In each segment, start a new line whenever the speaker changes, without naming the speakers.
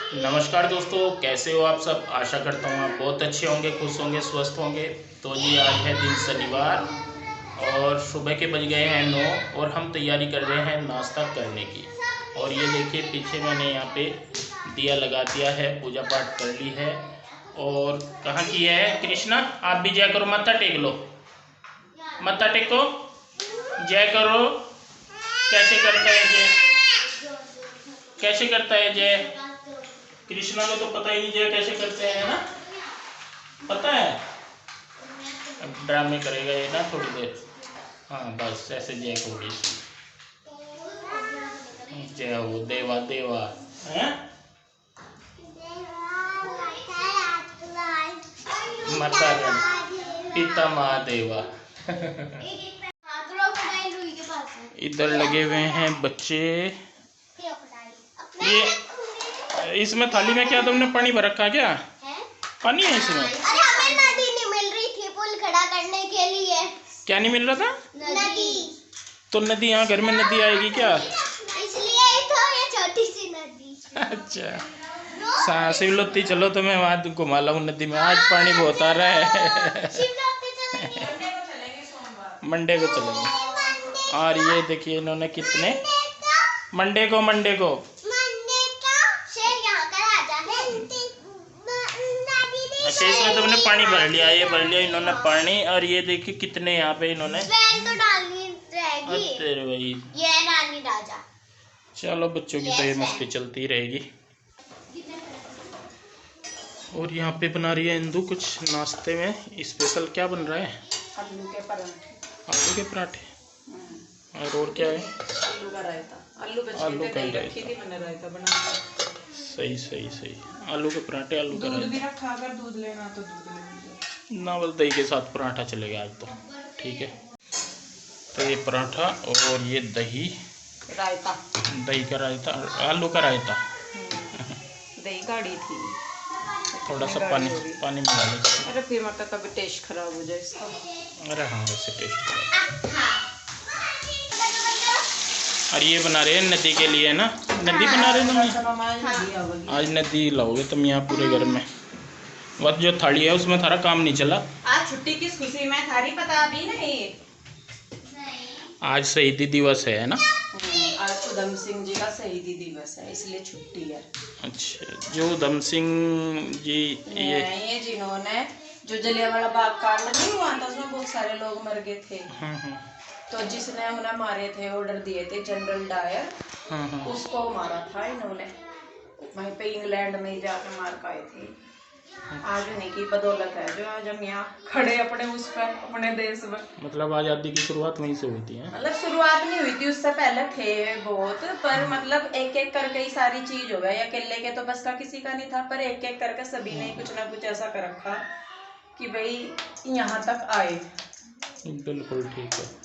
नमस्कार दोस्तों, कैसे हो आप सब। आशा करता हूँ आप बहुत अच्छे होंगे, खुश होंगे, स्वस्थ होंगे। तो जी आज है दिन शनिवार और सुबह के बज गए हैं 9 और हम तैयारी कर रहे हैं नाश्ता करने की। और ये देखिए पीछे मैंने यहाँ पे दिया लगा दिया है, पूजा पाठ कर ली है। और कहाँ की है कृष्णा, आप भी जय करो, मत्था टेक लो, मत्था टेको, जय करो। कैसे करता है जय, कैसे करता है जय? कृष्णा को तो पता ही नहीं जय कैसे करते हैं ना, पता है? अब ड्रामे करेगा ये ना थोड़ी देर। हाँ बस ऐसे जय होगी, जय हो देवा देवा है, माता पिता महादेवा। इधर लगे हुए हैं बच्चे। ये इसमें थाली में क्या तुमने पानी भर रखा क्या? पानी है इसमें?
अरे हमें नदी नहीं मिल रही थी पुल खड़ा करने के लिए।
क्या नहीं मिल रहा था?
नदी।
तो नदी यहाँ घर में नदी आएगी क्या?
इसलिए तो ये छोटी सी नदी।
अच्छा शिवलोती चलो तो मैं वहाँ घुमा लाऊं नदी में, आज पानी बहुत आ रहा है। मंडे को चलेंगे। और ये देखिए इन्होंने कितने मंडे को अच्छा इसमें तो मैंने पानी भर लिया, ये भर लिया इन्होंने पानी। और ये देखिए कितने यहाँ पे इन्होंने
तो डालनी रहेगी।
तेरे भाई
ये नानी राजा।
चलो बच्चों की तो ये मस्ती चलती रहेगी। और यहाँ पे बना रही है इंदु कुछ नाश्ते में स्पेशल। क्या बन रहा है?
आलू के पराठे।
आलू के पराठे। और क्या है?
आलू का रायता। आलू का
आलू का
रखी थी मैंने रायता बना।
सही आलू के पराठे, आलू का
दूध
रायता।
भी रखा, अगर दूध लेना तो दूध ले लीजिए
ना बस दही के साथ पराठा चलेगा आज तो, ठीक है। तो ये पराठा और ये दही
रायता,
दही का रायता, आलू का रायता।
दही गाढ़ी थी,
थोड़ा सा पानी मिला लीजिए।
अरे फिर मतलब कभी टेस्ट खराब हो जाए इसका।
अरे हाँ वैसे टेस्ट खराब। और ये बना रहे हैं नदी के लिए ना, नदी बना रहे हैं तुम? आज नदी लाओगे तुम यहाँ पूरे घर में। बस जो थाली है उसमें थारा काम नहीं चला।
आज छुट्टी किस खुशी में थारी पता अभी नहीं।
आज शहीदी दिवस है ना?
आज उधम सिंह जी का शहीदी दिवस है इसलिए छुट्टी है।
अच्छा जो उधम सिंह जी
ये जिन्होंने जो जलियांवाला बाग कांड नहीं हुआ था उसमें बहुत सारे लोग मर गए थे। तो जिसने उन्हें मारे थे, ऑर्डर दिए थे जनरल डायर, उसको मारा था इन्होंने। वहीं पे इंग्लैंड में जाकर मार के आए थे। आज उन्हीं की बदौलत है जो आज हम यहाँ खड़े अपने उस पर, अपने देश में।
मतलब आज़ादी की शुरुआत वहीं से हुई थी?
मतलब शुरुआत नहीं हुई थी, उससे पहले थे बहुत, पर मतलब एक एक करके ही सारी चीज हो गई। अकेले के तो बस का किसी का नहीं था, पर एक एक करके सभी ने कुछ ना कुछ ऐसा कर रखा कि भाई यहाँ तक आए।
बिल्कुल ठीक है।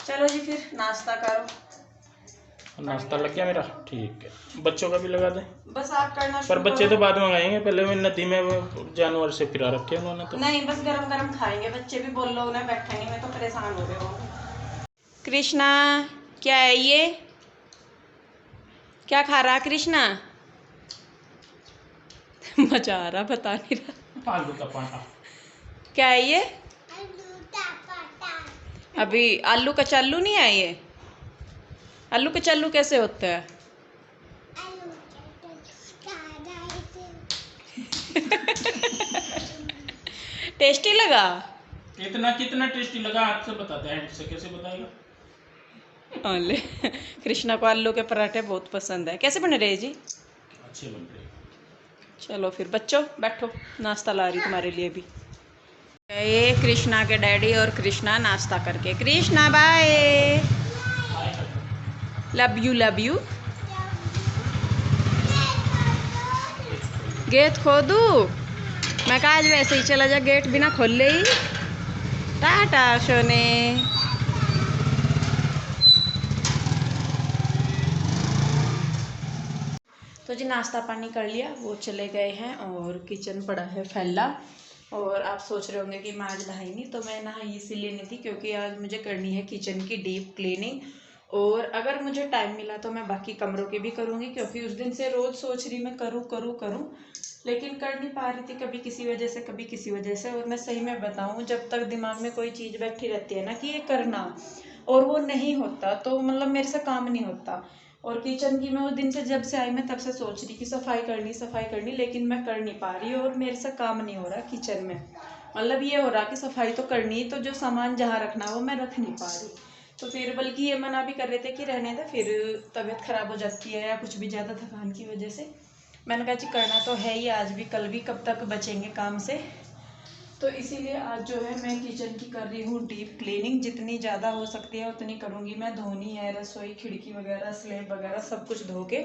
चलो जी फिर नाश्ता करो।
नाश्ता लग गया मेरा, ठीक है। बच्चों का भी लगा दें?
बस आप करना।
पर बच्चे तो बाद में आएंगे, पहले मैं नदी में जानवर से फिरा रखे उन्होंने तो।
नहीं बस गरम गरम खाएंगे, बच्चे भी बोल लो उन्हें बैठेंगे, मैं तो परेशान हो गए हो। कृष्णा क्या है ये, क्या खा रहा कृष्णा? मजा आ रहा, बता नहीं रहा।
आलू का पराठा।
क्या है ये? अभी आलू का चालू नहीं है ये? आलू के चालू कैसे होता है? टेस्टी लगा?
कितना टेस्टी लगा आपसे बताते हैं, से कैसे बताएगा?
ले कृष्णा को आलू के पराठे बहुत पसंद है। कैसे बन रहे जी?
अच्छे बन रहे।
चलो फिर बच्चों बैठो, नाश्ता ला रही तुम्हारे लिए भी। ये कृष्णा के डैडी और कृष्णा नाश्ता करके। Krishna bye, love you. Gate खोदू? मैं कहा आज वैसे ही चला जा, गेट बिना खोले ही। टाटा सोने। तो जी नाश्ता पानी कर लिया, वो चले गए हैं और किचन पड़ा है फैला। और आप सोच रहे होंगे कि मैं आज नहाई नहीं, तो मैं नहाई इसीलिए नहीं थी क्योंकि आज मुझे करनी है किचन की डीप क्लीनिंग। और अगर मुझे टाइम मिला तो मैं बाकी कमरों के भी करूँगी, क्योंकि उस दिन से रोज़ सोच रही मैं करूँ करूँ करूँ, लेकिन कर नहीं पा रही थी, कभी किसी वजह से कभी किसी वजह से। और मैं सही में बताऊँ, जब तक दिमाग में कोई चीज़ बैठी रहती है ना कि ये करना, और वो नहीं होता, तो मतलब मेरे से काम नहीं होता। और किचन की मैं उस दिन से, जब से आई मैं तब से सोच रही कि सफाई करनी, लेकिन मैं कर नहीं पा रही और मेरे से काम नहीं हो रहा किचन में। मतलब ये हो रहा कि सफाई तो करनी, तो जो सामान जहाँ रखना वो मैं रख नहीं पा रही। तो फिर बल्कि ये मना भी कर रहे थे कि रहने दे, फिर तबीयत खराब हो जाती है या कुछ भी ज़्यादा थकान की वजह से। मैंने कहा जी करना तो है ही, आज भी कल भी, कब तक बचेंगे काम से। तो इसीलिए आज जो है मैं किचन की कर रही हूँ डीप क्लीनिंग। जितनी ज़्यादा हो सकती है उतनी करूँगी मैं। धोनी है रसोई, खिड़की वगैरह, स्लैब वगैरह सब कुछ धो के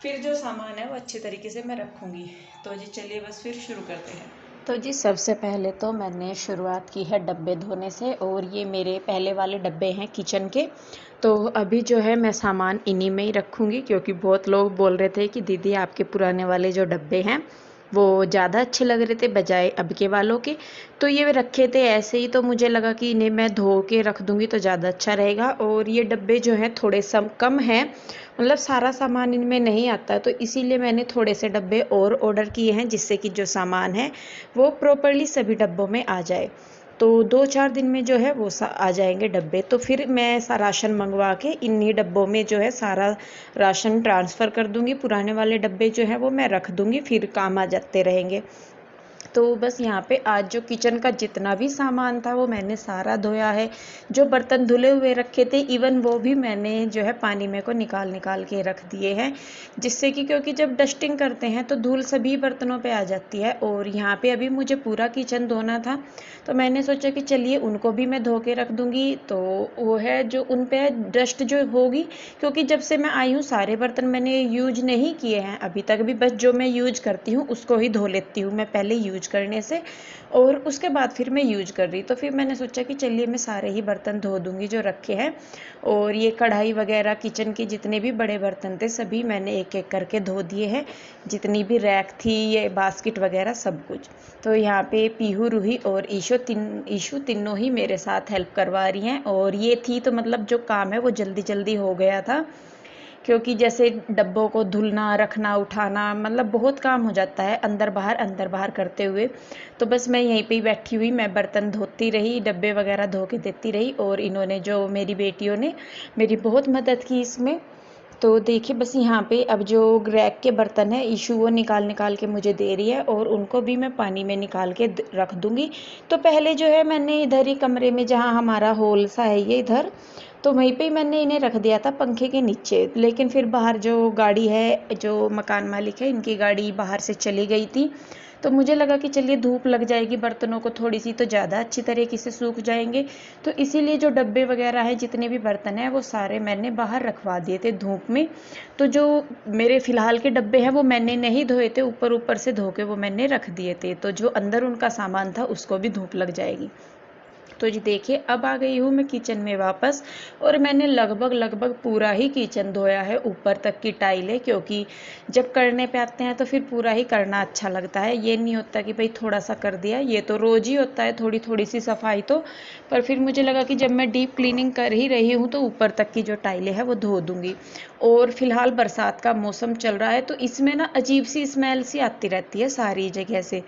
फिर जो सामान है वो अच्छे तरीके से मैं रखूँगी। तो जी चलिए बस फिर शुरू करते हैं। तो जी सबसे पहले तो मैंने शुरुआत की है डब्बे धोने से, और ये मेरे पहले वाले डब्बे हैं किचन के। तो अभी जो है मैं सामान इन्हीं में ही रखूँगी, क्योंकि बहुत लोग बोल रहे थे कि दीदी आपके पुराने वाले जो डब्बे हैं वो ज़्यादा अच्छे लग रहे थे बजाय अब के वालों के। तो ये रखे थे ऐसे ही, तो मुझे लगा कि इन्हें मैं धो के रख दूँगी तो ज़्यादा अच्छा रहेगा। और ये डब्बे जो हैं थोड़े सम कम हैं, मतलब सारा सामान इनमें नहीं आता, तो इसीलिए मैंने थोड़े से डब्बे और ऑर्डर किए हैं, जिससे कि जो सामान है वो प्रॉपरली सभी डब्बों में आ जाए। तो 2-4 दिन में जो है वो आ जाएंगे डब्बे। तो फिर मैं राशन मंगवा के इन्हीं डब्बों में जो है सारा राशन ट्रांसफ़र कर दूंगी। पुराने वाले डब्बे जो है वो मैं रख दूंगी, फिर काम आ जाते रहेंगे। तो बस यहाँ पे आज जो किचन का जितना भी सामान था वो मैंने सारा धोया है। जो बर्तन धुले हुए रखे थे इवन वो भी मैंने जो है पानी में को निकाल निकाल के रख दिए हैं, जिससे कि क्योंकि जब डस्टिंग करते हैं तो धूल सभी बर्तनों पे आ जाती है। और यहाँ पे अभी मुझे पूरा किचन धोना था, तो मैंने सोचा कि चलिए उनको भी मैं धो के रख दूँगी। तो वो है जो उन पे डस्ट जो होगी, क्योंकि जब से मैं आई हूँ सारे बर्तन मैंने यूज नहीं किए हैं अभी तक भी, बस जो मैं यूज करती हूँ उसको ही धो लेती हूँ मैं पहले यूज करने से, और उसके बाद फिर मैं यूज कर रही। तो फिर मैंने सोचा कि चलिए मैं सारे ही बर्तन धो दूँगी जो रखे हैं। और ये कढ़ाई वगैरह किचन के जितने भी बड़े बर्तन थे सभी मैंने एक एक करके धो दिए हैं, जितनी भी रैक थी, ये बास्केट वगैरह सब कुछ। तो यहाँ पे पीहू, रूही और ईशू तीनों ही मेरे साथ हेल्प करवा रही हैं। और ये थी तो मतलब जो काम है वो जल्दी जल्दी हो गया था, क्योंकि जैसे डब्बों को धुलना, रखना, उठाना, मतलब बहुत काम हो जाता है अंदर बाहर करते हुए। तो बस मैं यहीं पे ही बैठी हुई, मैं बर्तन धोती रही, डब्बे वगैरह धो के देती रही, और इन्होंने जो मेरी बेटियों ने मेरी बहुत मदद की इसमें। तो देखिए बस यहाँ पे अब जो रैक के बर्तन है ईशू वो निकाल निकाल के मुझे दे रही है, और उनको भी मैं पानी में निकाल के रख दूँगी। तो पहले जो है मैंने इधर ही कमरे में, जहाँ हमारा हॉल सा है ये इधर, तो वहीं पे ही मैंने इन्हें रख दिया था पंखे के नीचे। लेकिन फिर बाहर जो गाड़ी है, जो मकान मालिक है, इनकी गाड़ी बाहर से चली गई थी, तो मुझे लगा कि चलिए धूप लग जाएगी बर्तनों को थोड़ी सी, तो ज़्यादा अच्छी तरीके से सूख जाएंगे। तो इसीलिए जो डब्बे वगैरह हैं, जितने भी बर्तन हैं, वो सारे मैंने बाहर रखवा दिए थे धूप में। तो जो मेरे फ़िलहाल के डब्बे हैं वो मैंने नहीं धोए थे, ऊपर ऊपर से धो के वो मैंने रख दिए थे, तो जो अंदर उनका सामान था उसको भी धूप लग जाएगी। तो जी देखिए अब आ गई हूँ मैं किचन में वापस, और मैंने लगभग पूरा ही किचन धोया है, ऊपर तक की टाइलें, क्योंकि जब करने पे आते हैं तो फिर पूरा ही करना अच्छा लगता है। ये नहीं होता कि भाई थोड़ा सा कर दिया, ये तो रोज़ ही होता है थोड़ी थोड़ी सी सफाई तो। पर फिर मुझे लगा कि जब मैं डीप क्लीनिंग कर ही रही हूँ तो ऊपर तक की जो टाइलें हैं वो धो दूँगी। और फिलहाल बरसात का मौसम चल रहा है, तो इसमें ना अजीब सी स्मेल सी आती रहती है सारी जगह से,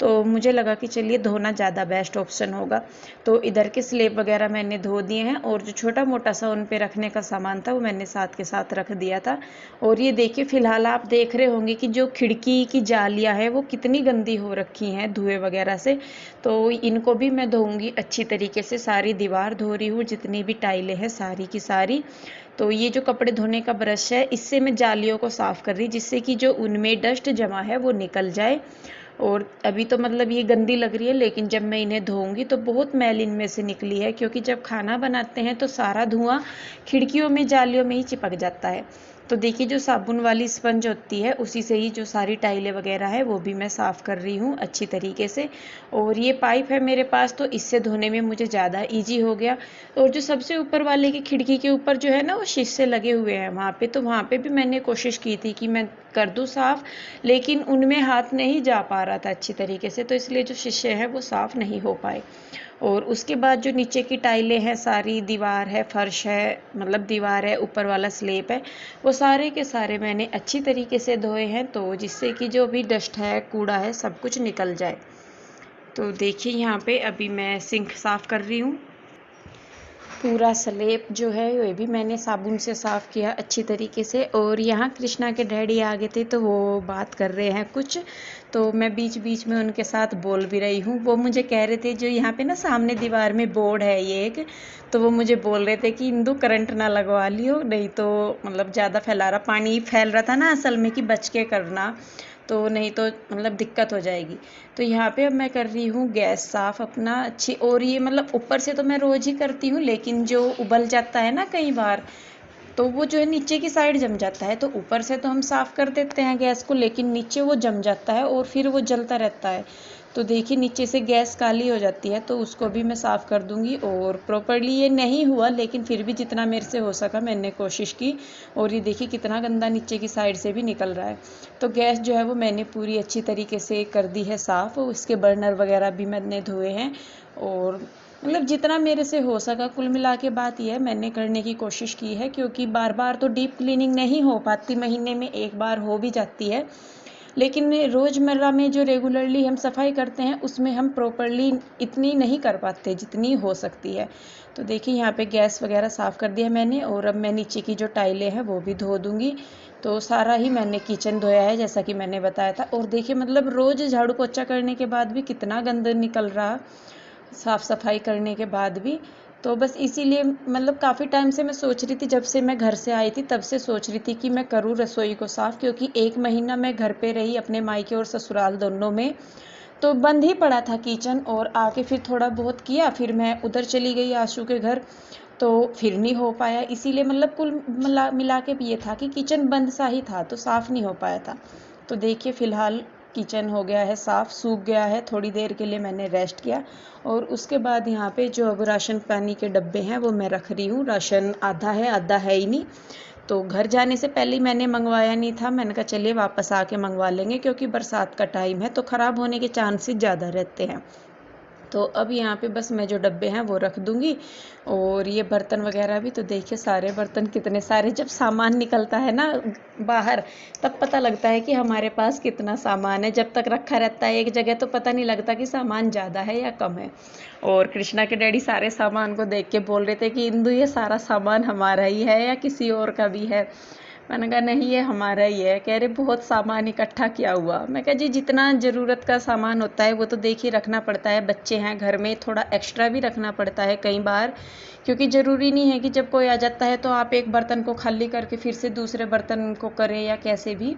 तो मुझे लगा कि चलिए धोना ज़्यादा बेस्ट ऑप्शन होगा। तो इधर के स्लेब वगैरह मैंने धो दिए हैं, और जो छोटा मोटा सा उन पे रखने का सामान था वो मैंने साथ के साथ रख दिया था। और ये देखिए फिलहाल आप देख रहे होंगे कि जो खिड़की की जालियाँ हैं वो कितनी गंदी हो रखी हैं धुएं वगैरह से। तो इनको भी मैं धोऊंगी अच्छी तरीके से। सारी दीवार धो रही हूँ, जितनी भी टाइलें हैं सारी की सारी। तो ये जो कपड़े धोने का ब्रश है, इससे मैं जालियों को साफ़ कर रही, जिससे कि जो उनमें डस्ट जमा है वो निकल जाए। और अभी तो मतलब ये गंदी लग रही है, लेकिन जब मैं इन्हें धोऊंगी तो बहुत मैल इनमें से निकली है, क्योंकि जब खाना बनाते हैं तो सारा धुआं खिड़कियों में, जालियों में ही चिपक जाता है। तो देखिए जो साबुन वाली स्पंज होती है उसी से ही जो सारी टाइलें वगैरह है वो भी मैं साफ़ कर रही हूँ अच्छी तरीके से। और ये पाइप है मेरे पास, तो इससे धोने में मुझे ज़्यादा ईजी हो गया। और जो सबसे ऊपर वाले की खिड़की के ऊपर जो है ना वो शीशे लगे हुए हैं वहाँ पे, तो वहाँ पे भी मैंने कोशिश की थी कि मैं कर दूँ साफ़, लेकिन उनमें हाथ नहीं जा पा रहा था अच्छी तरीके से, तो इसलिए जो शीशे हैं वो साफ़ नहीं हो पाए।
और उसके बाद जो नीचे की टाइलें हैं, सारी दीवार है, फर्श है, मतलब दीवार है, ऊपर वाला स्लेब है, वो सारे के सारे मैंने अच्छी तरीके से धोए हैं, तो जिससे कि जो भी डस्ट है, कूड़ा है, सब कुछ निकल जाए। तो देखिए यहाँ पे अभी मैं सिंक साफ़ कर रही हूँ। पूरा स्लेब जो है ये भी मैंने साबुन से साफ़ किया अच्छी तरीके से। और यहाँ कृष्णा के डैडी आ गए थे, तो वो बात कर रहे हैं कुछ, तो मैं बीच बीच में उनके साथ बोल भी रही हूँ। वो मुझे कह रहे थे, जो यहाँ पे ना सामने दीवार में बोर्ड है ये एक, तो वो मुझे बोल रहे थे कि इंदु करंट ना लगवा लियो, नहीं तो मतलब ज़्यादा फैला रहा, पानी फैल रहा था ना असल में, कि बच के करना, तो नहीं तो मतलब दिक्कत हो जाएगी। तो यहाँ पे अब मैं कर रही हूँ गैस साफ़ अपना अच्छी। और ये मतलब ऊपर से तो मैं रोज़ ही करती हूँ, लेकिन जो उबल जाता है ना कई बार, तो वो जो है नीचे की साइड जम जाता है, तो ऊपर से तो हम साफ़ कर देते हैं गैस को, लेकिन नीचे वो जम जाता है और फिर वो जलता रहता है। तो देखिए नीचे से गैस काली हो जाती है, तो उसको भी मैं साफ़ कर दूँगी। और प्रॉपर्ली ये नहीं हुआ, लेकिन फिर भी जितना मेरे से हो सका मैंने कोशिश की। और ये देखिए कितना गंदा नीचे की साइड से भी निकल रहा है। तो गैस जो है वो मैंने पूरी अच्छी तरीके से कर दी है साफ़, उसके बर्नर वगैरह भी मैंने धोए हैं। और मतलब जितना मेरे से हो सका, कुल मिला के बात यह है, मैंने करने की कोशिश की है, क्योंकि बार बार तो डीप क्लीनिंग नहीं हो पाती, महीने में एक बार हो भी जाती है, लेकिन रोज़मर्रा में जो रेगुलरली हम सफाई करते हैं उसमें हम प्रॉपरली इतनी नहीं कर पाते जितनी हो सकती है। तो देखिए यहाँ पे गैस वगैरह साफ़ कर दिया मैंने, और अब मैं नीचे की जो टाइलें हैं वो भी धो दूँगी। तो सारा ही मैंने किचन धोया है जैसा कि मैंने बताया था। और देखिए मतलब रोज़ झाड़ू पोछा करने के बाद भी कितना गंद निकल रहा, साफ़ सफाई करने के बाद भी। तो बस इसीलिए मतलब काफ़ी टाइम से मैं सोच रही थी, जब से मैं घर से आई थी तब से सोच रही थी कि मैं करूँ रसोई को साफ़, क्योंकि 1 महीना मैं घर पे रही अपने मायके और ससुराल दोनों में, तो बंद ही पड़ा था किचन। और आके फिर थोड़ा बहुत किया, फिर मैं उधर चली गई आशू के घर, तो फिर नहीं हो पाया। इसीलिए मतलब कुल मिला के भी ये था कि किचन बंद सा ही था, तो साफ़ नहीं हो पाया था। तो देखिए फ़िलहाल किचन हो गया है साफ़, सूख गया है, थोड़ी देर के लिए मैंने रेस्ट किया। और उसके बाद यहाँ पे जो अब राशन पानी के डब्बे हैं वो मैं रख रही हूँ। राशन आधा है, आधा है ही नहीं, तो घर जाने से पहले ही मैंने मंगवाया नहीं था, मैंने कहा चलिए वापस आके मंगवा लेंगे, क्योंकि बरसात का टाइम है तो ख़राब होने के चांसेस ज़्यादा रहते हैं। तो अब यहाँ पे बस मैं जो डब्बे हैं वो रख दूँगी। और ये बर्तन वगैरह भी, तो देखिए सारे बर्तन कितने सारे, जब सामान निकलता है ना बाहर तब पता लगता है कि हमारे पास कितना सामान है। जब तक रखा रहता है एक जगह तो पता नहीं लगता कि सामान ज़्यादा है या कम है। और कृष्णा के डैडी सारे सामान को देख के बोल रहे थे कि इंदु ये सारा सामान हमारा ही है या किसी और का भी है। मैंने कहा नहीं ये हमारा ही है। कह रहे बहुत सामान इकट्ठा किया हुआ। मैं कहा जी जितना ज़रूरत का सामान होता है वो तो देखिए रखना पड़ता है, बच्चे हैं घर में, थोड़ा एक्स्ट्रा भी रखना पड़ता है कई बार, क्योंकि ज़रूरी नहीं है कि जब कोई आ जाता है तो आप एक बर्तन को खाली करके फिर से दूसरे बर्तन को करें या कैसे भी,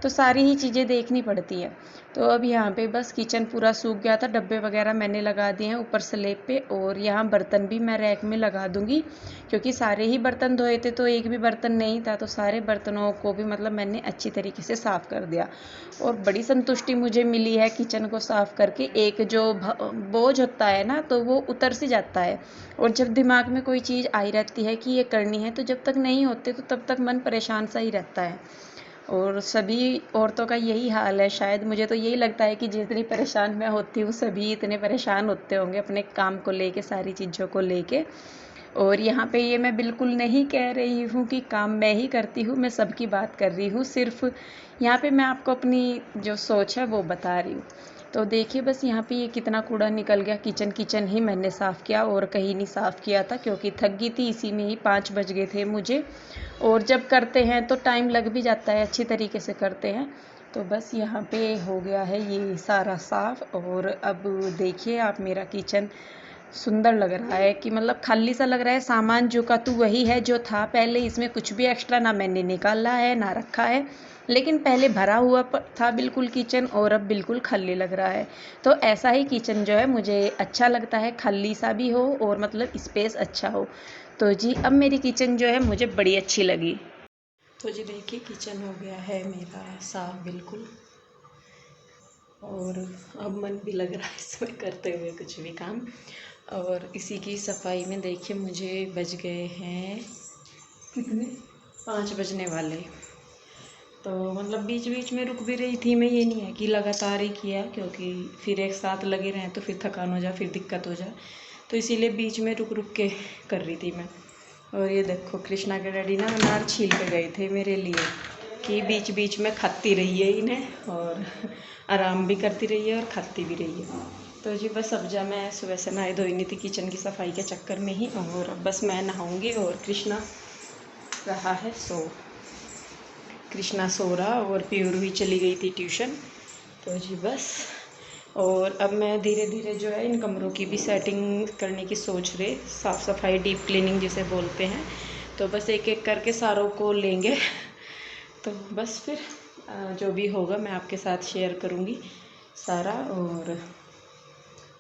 तो सारी ही चीज़ें देखनी पड़ती है। तो अब यहाँ पे बस किचन पूरा सूख गया था, डब्बे वगैरह मैंने लगा दिए हैं ऊपर स्लेब पे, और यहाँ बर्तन भी मैं रैक में लगा दूँगी, क्योंकि सारे ही बर्तन धोए थे तो एक भी बर्तन नहीं था, तो सारे बर्तनों को भी मतलब मैंने अच्छी तरीके से साफ़ कर दिया। और बड़ी संतुष्टि मुझे मिली है किचन को साफ़ करके। एक जो बोझ होता है ना तो वो उतर सी जाता है, और जब दिमाग में कोई चीज़ आई रहती है कि ये करनी है, तो जब तक नहीं होते तो तब तक मन परेशान सा ही रहता है। और सभी औरतों का यही हाल है शायद, मुझे तो यही लगता है कि जितनी परेशान मैं होती हूँ सभी इतने परेशान होते होंगे अपने काम को लेके, सारी चीज़ों को लेके। और यहाँ पे ये मैं बिल्कुल नहीं कह रही हूँ कि काम मैं ही करती हूँ, मैं सबकी बात कर रही हूँ, सिर्फ यहाँ पे मैं आपको अपनी जो सोच है वो बता रही हूँ। तो देखिए बस यहाँ पे ये कितना कूड़ा निकल गया, किचन ही मैंने साफ़ किया और कहीं नहीं साफ़ किया था, क्योंकि थक गई थी, इसी में ही 5 बज गए थे मुझे। और जब करते हैं तो टाइम लग भी जाता है, अच्छी तरीके से करते हैं। तो बस यहाँ पे हो गया है ये सारा साफ़। और अब देखिए आप मेरा किचन सुंदर लग रहा है, कि मतलब खाली सा लग रहा है, सामान जो का तू वही है जो था पहले, इसमें कुछ भी एक्स्ट्रा ना मैंने निकाला है ना रखा है, लेकिन पहले भरा हुआ था बिल्कुल किचन, और अब बिल्कुल खाली लग रहा है। तो ऐसा ही किचन जो है मुझे अच्छा लगता है, खाली सा भी हो और मतलब स्पेस अच्छा हो। तो जी अब मेरी किचन जो है मुझे बड़ी अच्छी लगी। तो जी देखिए किचन हो गया है मेरा साफ बिल्कुल, और अब मन भी लग रहा है इसमें करते हुए कुछ भी काम। और इसी की सफाई में देखिए मुझे बज गए हैं कितने, 5 बजने वाले। तो मतलब बीच बीच में रुक भी रही थी मैं, ये नहीं है कि लगातार ही किया, क्योंकि फिर एक साथ लगे रहें तो फिर थकान हो जाए, फिर दिक्कत हो जाए। तो इसीलिए बीच में रुक रुक के कर रही थी मैं। और ये देखो कृष्णा के डैडी ना अनार छील के गए थे मेरे लिए कि बीच बीच में खाती रही है इन्हें और आराम भी करती रही है और खाती भी रही है। तो जी बस अब जा मैं सुबह से नहाई धोई नहीं थी किचन की सफाई के चक्कर में ही, और अब बस मैं नहाऊंगी। और कृष्णा रहा है कृष्णा सो रहा और प्यूर भी चली गई थी ट्यूशन। तो जी बस, और अब मैं धीरे धीरे जो है इन कमरों की भी सेटिंग करने की सोच रही, साफ़ सफाई डीप क्लीनिंग जिसे बोलते हैं। तो बस एक एक करके सारों को लेंगे। तो बस फिर जो भी होगा मैं आपके साथ शेयर करूँगी सारा। और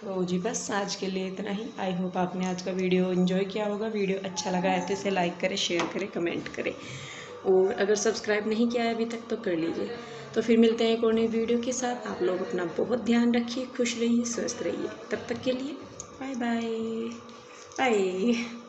तो जी बस आज के लिए इतना ही। आई होप आपने आज का वीडियो एंजॉय किया होगा। वीडियो अच्छा लगा है तो इसे लाइक करें, शेयर करें, कमेंट करें, और अगर सब्सक्राइब नहीं किया है अभी तक तो कर लीजिए। तो फिर मिलते हैं एक और नई वीडियो के साथ। आप लोग अपना बहुत ध्यान रखिए, खुश रहिए, स्वस्थ रहिए। तब तक के लिए बाय बाय बाय।